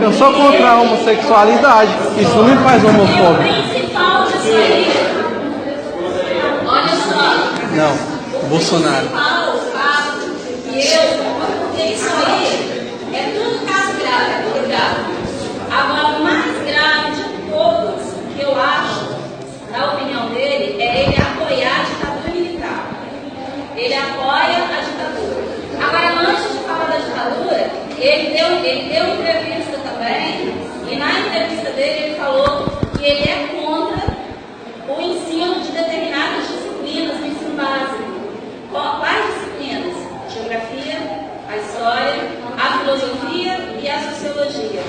Eu sou contra a homossexualidade. Isso não me faz homofóbico. Principal disso aí. Olha só. Não, Bolsonaro. Porque isso aí é tudo caso grave, é tudo grave. Agora, o mais grave de todos, que eu acho, na opinião dele, é ele apoiar a ditadura militar. Ele apoia a ditadura. Agora, antes de falar da ditadura, ele deu entrevista também, e na entrevista dele ele falou que ele é contra o ensino de determinadas disciplinas no ensino básico. Quais disciplinas? Geografia, a história, a filosofia e a sociologia.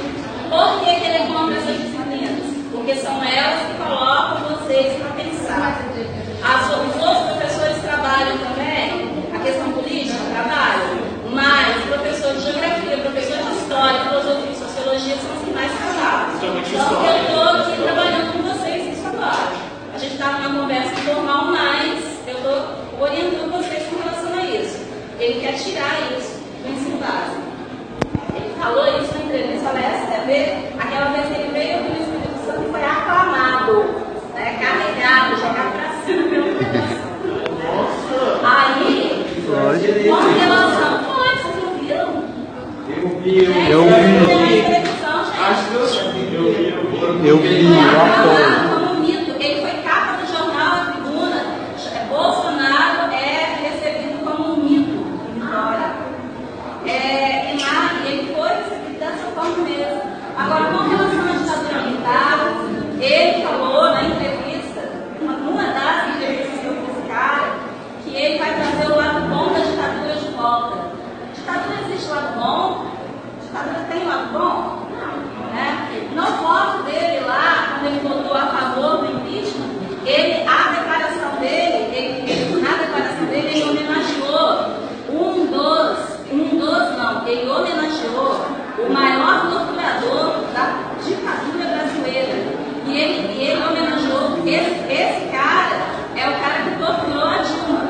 Por que ele é contra essas disciplinas? Porque são elas que colocam vocês para pensar. Os outros professores trabalham também, a questão política, trabalham, mas professor de geografia, professor de história, filosofia e sociologia são os que mais trabalham. Então eu estou aqui trabalhando com vocês isso agora. A gente está numa conversa informal, mas eu estou orientando vocês com relação a isso. Ele quer tirar isso do ensino básico. Ele falou isso na entrevista da STV, aquela vez que ele veio do Espírito Santo e foi aclamado, né, carregado, jogado para cima pelo coração. Aí, com relação, vocês não viram? Eu vi, eu apoio. Como um mito, ele foi capa do jornal A Tribuna. Bolsonaro é recebido como um mito em Vitória. Ele foi recebido dessa forma mesmo. Agora, com relação à ditadura militar, ele falou na entrevista, uma das entrevistas que eu fiz esse cara, que ele vai trazer o lado bom da ditadura de volta. Ditadura existe lado bom? Ditadura tem lado bom? Não. Né? No voto dele lá, quando ele votou a favor do impeachment, na declaração dele, ele homenageou ele homenageou o maior torturador da ditadura brasileira. E ele homenageou esse cara, é o cara que torturou a Dilma,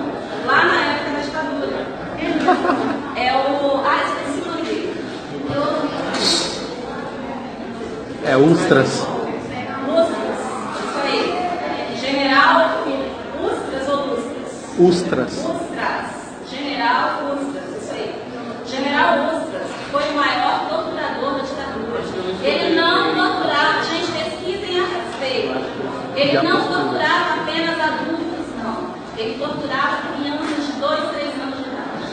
lá na época da ditadura. Esqueci o nome dele. É Ustras. Isso aí. General Ustras ou Ustras? Ustras. General Ustras, isso aí. General Ustras foi o maior torturador da ditadura. Ele não torturava, gente, pesquisem a respeito. Ele não torturava apenas adultos, não. Ele torturava crianças de 2, 3 anos de idade.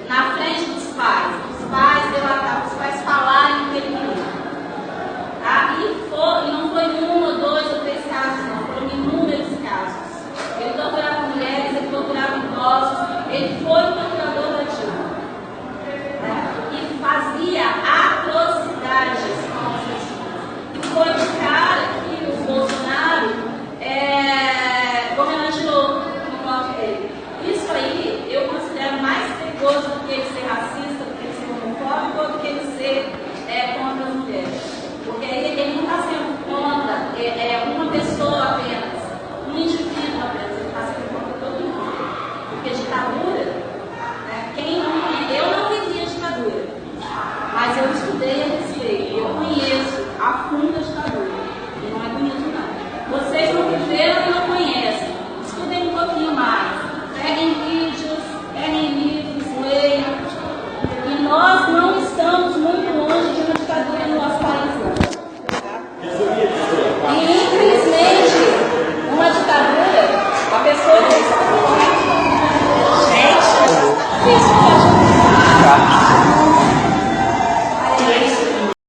Na frente dos pais. Os pais relatavam, os pais falarem o que ele queria. Tá? E não foi um ou 2 ou 3 casos, não. Foram inúmeros casos. Ele torturava mulheres, ele torturava idosos. Ele foi o torturador da Dilma. E fazia atrocidades com as pessoas. E foi o cara que o Bolsonaro homenageou no voto dele. Isso aí eu considero mais perigoso do que ele ser racista, do que ele ser homofóbico, ou do que ele ser contra as mulheres. Porque ele não está sendo contra uma pessoa apenas, um indivíduo apenas, ele está sendo contra todo mundo. Porque ditadura, eu não vivi a ditadura, mas eu estudei a respeito, eu conheço a fundo a ditadura, e não é bonito não. Vocês não viveram